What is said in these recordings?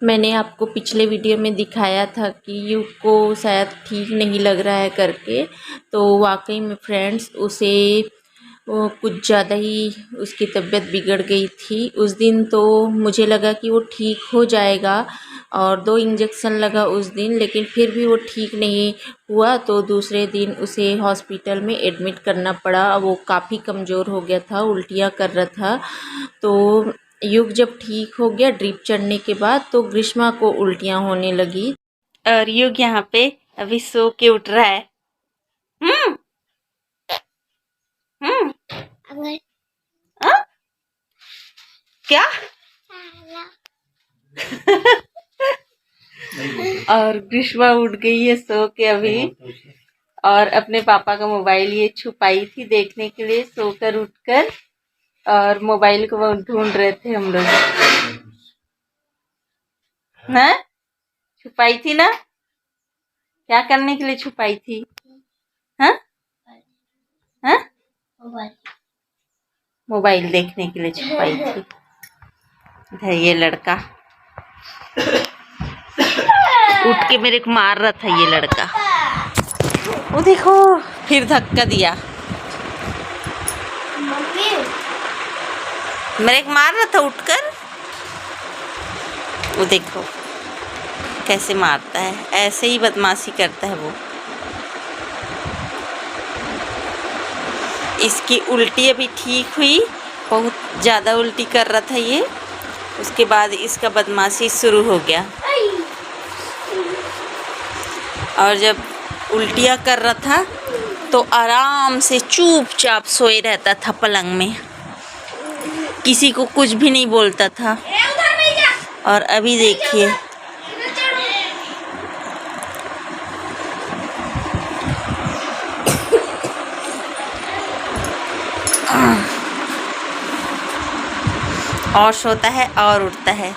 मैंने आपको पिछले वीडियो में दिखाया था कि युग को शायद ठीक नहीं लग रहा है करके, तो वाकई में फ्रेंड्स उसे कुछ ज़्यादा ही उसकी तबीयत बिगड़ गई थी। उस दिन तो मुझे लगा कि वो ठीक हो जाएगा और 2 इंजेक्शन लगा उस दिन, लेकिन फिर भी वो ठीक नहीं हुआ। तो दूसरे दिन उसे हॉस्पिटल में एडमिट करना पड़ा। वो काफ़ी कमज़ोर हो गया था, उल्टियाँ कर रहा था। तो युग जब ठीक हो गया ड्रिप चढ़ने के बाद, तो ग्रीष्मा को उल्टियाँ होने लगी और युग यहाँ पे अभी सो के उठ रहा है। हम्म हम्म क्या और ग्रीष्मा उठ गई है सो के अभी, और अपने पापा का मोबाइल ये छुपाई थी देखने के लिए सोकर उठकर, और मोबाइल को वो ढूंढ रहे थे हम लोग। हाँ, छुपाई थी ना? क्या करने के लिए छुपाई थी? हाँ हाँ, मोबाइल देखने के लिए छुपाई थी। इधर ये लड़का उठ के मेरे को मार रहा था। ये लड़का वो देखो फिर धक्का दिया, मेरे को मार रहा था उठकर। वो देखो कैसे मारता है, ऐसे ही बदमाशी करता है वो। इसकी उल्टी अभी ठीक हुई, बहुत ज़्यादा उल्टी कर रहा था ये, उसके बाद इसका बदमाशी शुरू हो गया। और जब उल्टियाँ कर रहा था तो आराम से चुपचाप सोए रहता था पलंग में, किसी को कुछ भी नहीं बोलता था। और अभी देखिए और सोता है और उठता है।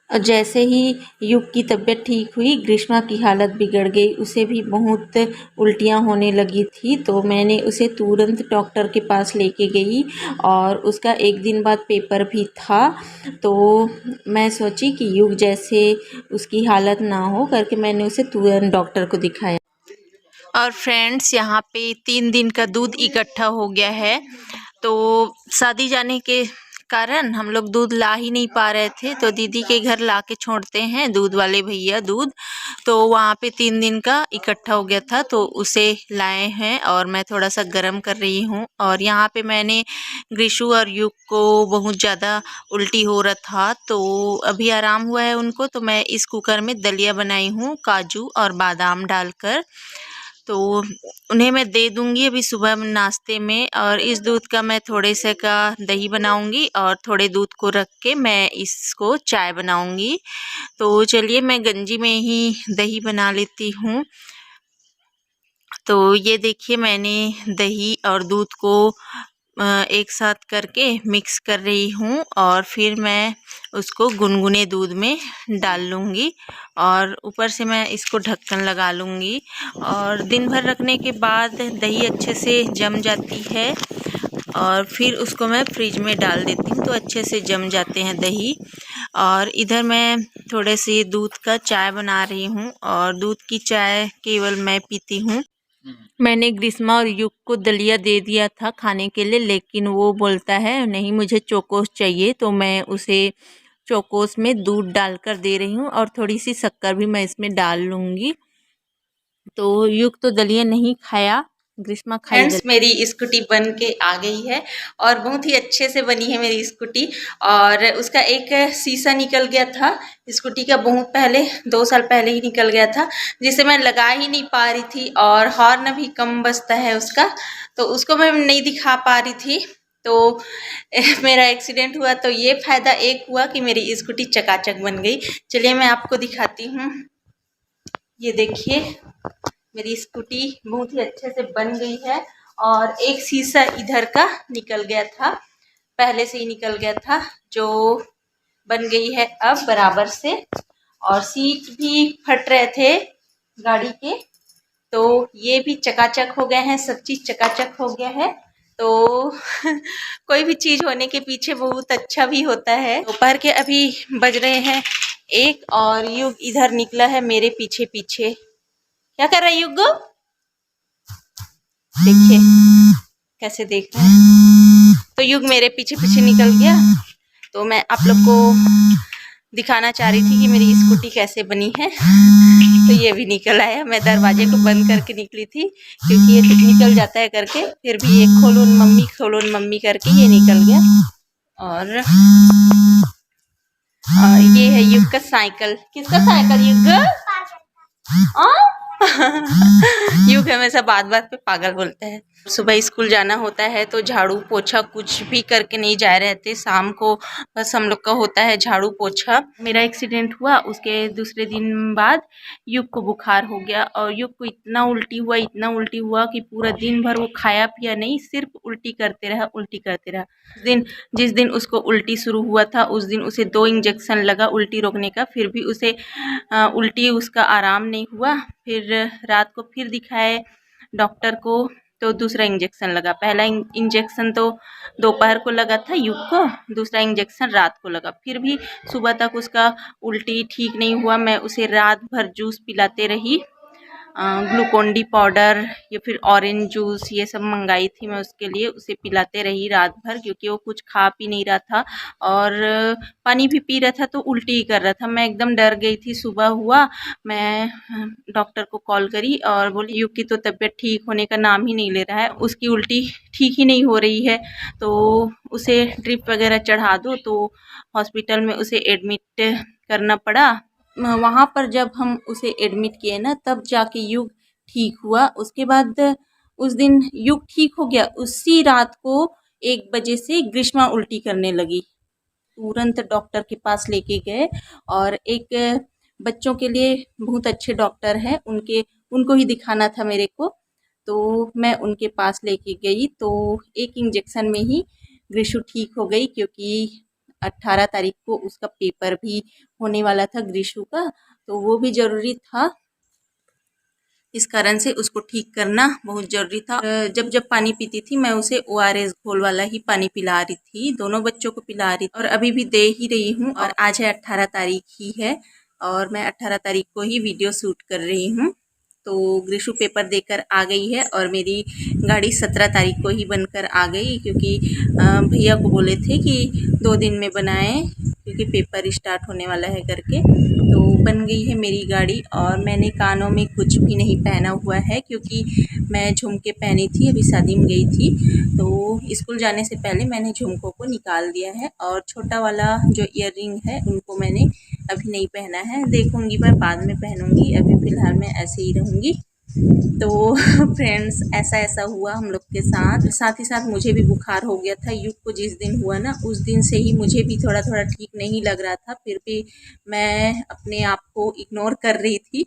जैसे ही युग की तबीयत ठीक हुई, ग्रीष्मा की हालत बिगड़ गई। उसे भी बहुत उल्टियाँ होने लगी थी, तो मैंने उसे तुरंत डॉक्टर के पास लेके गई और उसका 1 दिन बाद पेपर भी था। तो मैं सोची कि युग जैसे उसकी हालत ना हो करके मैंने उसे तुरंत डॉक्टर को दिखाया। और फ्रेंड्स यहाँ पे 3 दिन का दूध इकट्ठा हो गया है। तो शादी जाने के कारण हम लोग दूध ला ही नहीं पा रहे थे, तो दीदी के घर ला के छोड़ते हैं दूध वाले भैया दूध। तो वहाँ पे 3 दिन का इकट्ठा हो गया था, तो उसे लाए हैं और मैं थोड़ा सा गर्म कर रही हूँ। और यहाँ पे मैंने ग्रीशु और युग को बहुत ज़्यादा उल्टी हो रहा था, तो अभी आराम हुआ है उनको। तो मैं इस कुकर में दलिया बनाई हूँ काजू और बादाम डालकर, तो उन्हें मैं दे दूँगी अभी सुबह नाश्ते में। और इस दूध का मैं थोड़े से का दही बनाऊँगी और थोड़े दूध को रख के मैं इसको चाय बनाऊँगी। तो चलिए मैं गंजी में ही दही बना लेती हूँ। तो ये देखिए मैंने दही और दूध को एक साथ करके मिक्स कर रही हूँ, और फिर मैं उसको गुनगुने दूध में डाल लूँगी और ऊपर से मैं इसको ढक्कन लगा लूँगी। और दिन भर रखने के बाद दही अच्छे से जम जाती है और फिर उसको मैं फ्रिज में डाल देती हूँ, तो अच्छे से जम जाते हैं दही। और इधर मैं थोड़े से दूध का चाय बना रही हूँ, और दूध की चाय केवल मैं पीती हूँ। मैंने ग्रीष्मा और युग को दलिया दे दिया था खाने के लिए, लेकिन वो बोलता है नहीं मुझे चोकोस चाहिए, तो मैं उसे चोकोस में दूध डालकर दे रही हूँ और थोड़ी सी शक्कर भी मैं इसमें डाल लूँगी। तो युग तो दलिया नहीं खाया, ग्रीष्मा खाई फ्रेंड्स दलिया। मेरी स्कूटी बन के आ गई है और बहुत ही अच्छे से बनी है मेरी स्कूटी। और उसका एक शीशा निकल गया था स्कूटी का, बहुत पहले 2 साल पहले ही निकल गया था, जिसे मैं लगा ही नहीं पा रही थी। और हॉर्न भी कम बजता है उसका, तो उसको मैं नहीं दिखा पा रही थी। तो मेरा एक्सीडेंट हुआ, तो ये फायदा एक हुआ कि मेरी स्कूटी चकाचक बन गई। चलिए मैं आपको दिखाती हूँ। ये देखिए मेरी स्कूटी बहुत ही अच्छे से बन गई है। और एक शीशा इधर का निकल गया था, पहले से ही निकल गया था, जो बन गई है अब बराबर से। और सीट भी फट रहे थे गाड़ी के, तो ये भी चकाचक हो गए हैं, सब चीज चकाचक हो गया है। तो कोई भी चीज़ होने के पीछे बहुत अच्छा भी होता है। दोपहर के अभी बज रहे हैं 1 और युग इधर निकला है मेरे पीछे पीछे। क्या कर रहा है युग? देखिए कैसे देख रहा है। तो युग मेरे पीछे पीछे निकल गया। तो मैं आप लोग को दिखाना चाह रही थी कि मेरी स्कूटी कैसे बनी है। तो ये भी निकल आया। मैं दरवाजे को बंद करके निकली थी क्योंकि ये निकल जाता है करके, फिर भी ये खोलो मम्मी करके ये निकल गया। और ये है युग का साइकिल। किसका साइकिल युग? युग हमेशा बात बात पे पागल बोलता है। सुबह स्कूल जाना होता है तो झाड़ू पोछा कुछ भी करके नहीं जा रहे थे। शाम को बस हम लोग का होता है झाड़ू पोछा। मेरा एक्सीडेंट हुआ उसके दूसरे दिन बाद युग को बुखार हो गया और युग को इतना उल्टी हुआ कि पूरा दिन भर वो खाया पिया नहीं, सिर्फ उल्टी करते रहा। जिस दिन उसको उल्टी शुरू हुआ था उस दिन उसे 2 इंजेक्शन लगा उल्टी रोकने का, फिर भी उसे उल्टी उसका आराम नहीं हुआ। फिर रात को फिर दिखाए डॉक्टर को तो दूसरा इंजेक्शन लगा। पहला इंजेक्शन तो दोपहर को लगा था युग को, दूसरा इंजेक्शन रात को लगा। फिर भी सुबह तक उसका उल्टी ठीक नहीं हुआ। मैं उसे रात भर जूस पिलाते रही, ग्लूकोन डी पाउडर या फिर ऑरेंज जूस ये सब मंगाई थी मैं उसके लिए। उसे पिलाते रही रात भर क्योंकि वो कुछ खा पी नहीं रहा था और पानी भी पी रहा था तो उल्टी ही कर रहा था। मैं एकदम डर गई थी। सुबह हुआ मैं डॉक्टर को कॉल करी और बोली युग की तो तबीयत ठीक होने का नाम ही नहीं ले रहा है, उसकी उल्टी ठीक ही नहीं हो रही है, तो उसे ड्रिप वगैरह चढ़ा दो। तो हॉस्पिटल में उसे एडमिट करना पड़ा। वहाँ पर जब हम उसे एडमिट किए ना तब जाके युग ठीक हुआ। उसके बाद उस दिन युग ठीक हो गया, उसी रात को 1 बजे से ग्रीष्मा उल्टी करने लगी। तुरंत डॉक्टर के पास लेके गए और एक बच्चों के लिए बहुत अच्छे डॉक्टर हैं, उनको ही दिखाना था मेरे को। तो मैं उनके पास लेके गई तो 1 इंजेक्शन में ही ग्रीशु ठीक हो गई क्योंकि 18 तारीख को उसका पेपर भी होने वाला था ग्रीशु का, तो वो भी ज़रूरी था। इस कारण से उसको ठीक करना बहुत ज़रूरी था। जब जब पानी पीती थी मैं उसे ORS घोल वाला ही पानी पिला रही थी, दोनों बच्चों को पिला रही थी और अभी भी दे ही रही हूँ। और आज है 18 तारीख ही है और मैं 18 तारीख को ही वीडियो शूट कर रही हूँ। तो ग्रीशु पेपर देकर आ गई है और मेरी गाड़ी 17 तारीख को ही बनकर आ गई क्योंकि भैया को बोले थे कि 2 दिन में बनाएं क्योंकि पेपर स्टार्ट होने वाला है करके। तो बन गई है मेरी गाड़ी और मैंने कानों में कुछ भी नहीं पहना हुआ है क्योंकि मैं झुमके पहनी थी, अभी शादी में गई थी तो स्कूल जाने से पहले मैंने झुमकों को निकाल दिया है और छोटा वाला जो ईयररिंग है उनको मैंने अभी नहीं पहना है, देखूंगी मैं बाद में पहनूंगी, अभी फ़िलहाल मैं ऐसे ही रहूँगी। तो फ्रेंड्स ऐसा हुआ हम लोग के साथ ही साथ मुझे भी बुखार हो गया था। युग को जिस दिन हुआ ना उस दिन से ही मुझे भी थोड़ा ठीक नहीं लग रहा था, फिर भी मैं अपने आप को इग्नोर कर रही थी।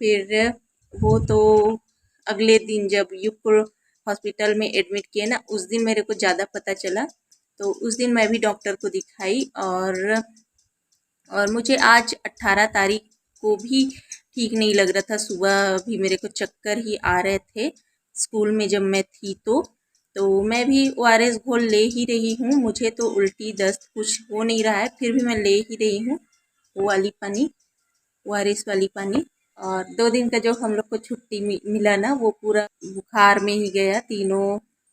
फिर वो तो अगले दिन जब युग को हॉस्पिटल में एडमिट किए ना उस दिन मेरे को ज़्यादा पता चला, तो उस दिन मैं भी डॉक्टर को दिखाई और मुझे आज 18 तारीख को भी ठीक नहीं लग रहा था। सुबह भी मेरे को चक्कर ही आ रहे थे स्कूल में जब मैं थी तो मैं भी ORS घोल ले ही रही हूँ। मुझे तो उल्टी दस्त कुछ हो नहीं रहा है, फिर भी मैं ले ही रही हूँ वो वाली पानी, ORS वाली पानी। और 2 दिन का जो हम लोग को छुट्टी मिला ना वो पूरा बुखार में ही गया।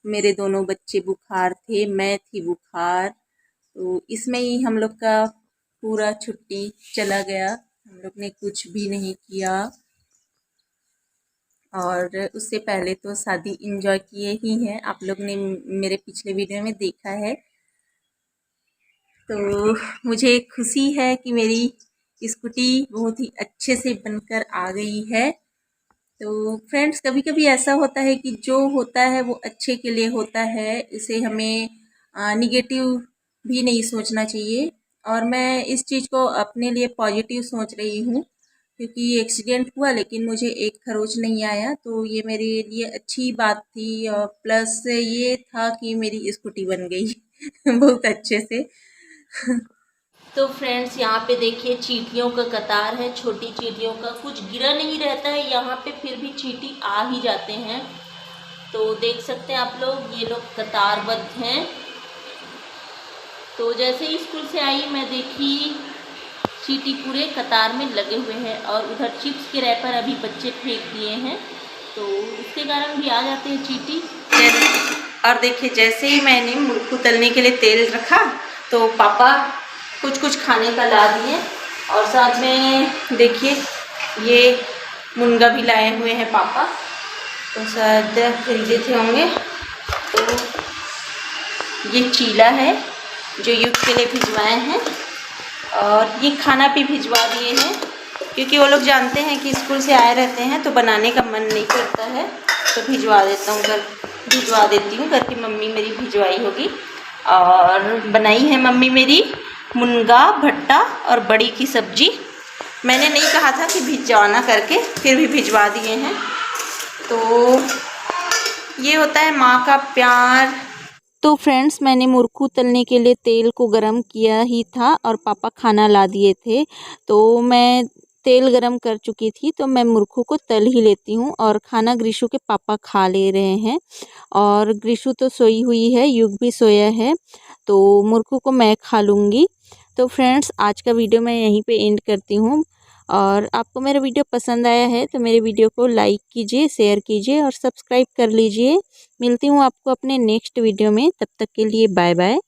मेरे दोनों बच्चे बुखार थे, मैं थी बुखार, तो इसमें ही हम लोग का पूरा छुट्टी चला गया। हम लोग ने कुछ भी नहीं किया और उससे पहले तो शादी एंजॉय किए ही हैं, आप लोग ने मेरे पिछले वीडियो में देखा है। तो मुझे खुशी है कि मेरी स्कूटी बहुत ही अच्छे से बनकर आ गई है। तो फ्रेंड्स कभी कभी ऐसा होता है कि जो होता है वो अच्छे के लिए होता है, इसे हमें निगेटिव भी नहीं सोचना चाहिए और मैं इस चीज़ को अपने लिए पॉजिटिव सोच रही हूँ क्योंकि एक्सीडेंट हुआ लेकिन मुझे एक खरोच नहीं आया, तो ये मेरे लिए अच्छी बात थी। और प्लस ये था कि मेरी स्कूटी बन गई बहुत अच्छे से। तो फ्रेंड्स यहाँ पे देखिए चींटियों का कतार है, छोटी चींटियों का, कुछ गिरा नहीं रहता है यहाँ पे फिर भी चींटी आ ही जाते हैं। तो देख सकते हैं आप लोग, ये लोग कतारबद्ध हैं। तो जैसे ही स्कूल से आई मैं देखी चींटी पूरे कतार में लगे हुए हैं, और उधर चिप्स के रैपर अभी बच्चे फेंक दिए हैं, तो उसके कारण भी आ जाते हैं चींटी। और देखिए जैसे ही मैंने मुर्कू तलने के लिए तेल रखा तो पापा कुछ खाने का ला दिए, और साथ में देखिए ये मुनगा भी लाए हुए हैं पापा, तो शायद खरीदे थे होंगे। तो ये चीला है जो युग के लिए भिजवाए हैं, और ये खाना भी भिजवा दिए हैं, क्योंकि वो लोग जानते हैं कि स्कूल से आए रहते हैं तो बनाने का मन नहीं करता है, तो भिजवा देती हूँ घर की मम्मी मेरी भिजवाई होगी। और बनाई है मम्मी मेरी मुनगा भट्टा और बड़ी की सब्जी। मैंने नहीं कहा था कि भिजवाना करके, फिर भी भिजवा दिए हैं। तो ये होता है माँ का प्यार। तो फ्रेंड्स, मैंने मुर्कू तलने के लिए तेल को गरम किया ही था और पापा खाना ला दिए थे, तो मैं तेल गरम कर चुकी थी, तो मैं मुर्कू को तल ही लेती हूँ। और खाना ग्रीशु के पापा खा ले रहे हैं, और ग्रीशु तो सोई हुई है, युग भी सोया है, तो मुर्कू को मैं खा लूँगी। तो फ्रेंड्स, आज का वीडियो मैं यहीं पे एंड करती हूँ, और आपको मेरा वीडियो पसंद आया है तो मेरे वीडियो को लाइक कीजिए, शेयर कीजिए और सब्सक्राइब कर लीजिए। मिलती हूँ आपको अपने नेक्स्ट वीडियो में, तब तक के लिए बाय बाय।